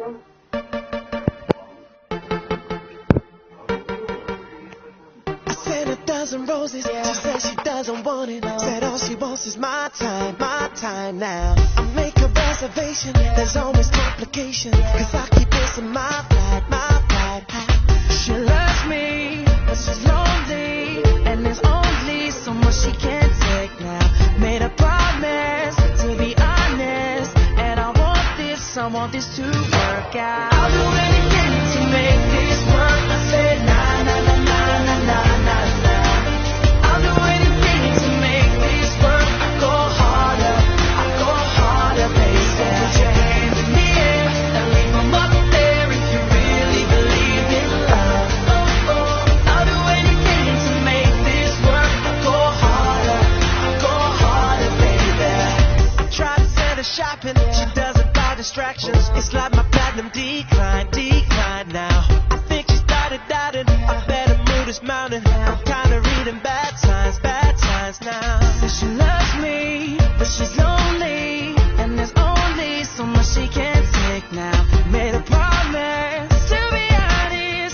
I sent a dozen roses, she said she doesn't want it. Said all she wants is my time now. I make a reservation, there's always complication, cause I keep missing my flight. She loves me, but she's lonely, and there's only so much she can take now. Made a promise, to be honest, and I want this to work out. I'll do anything to make this work. I said nah, nah, nah, nah, nah, nah, nah, nah. I'll do anything to make this work. I go harder, baby. Put your hands in the air and leave them up there if you really believe in love. Oh, oh. I'll do anything to make this work. I go harder, baby. I try to send her shopping, she doesn't buy distractions. It's like my platinum decline now. I think she started doubting, I bet her mood is mounting. I'm kinda reading bad signs now. She loves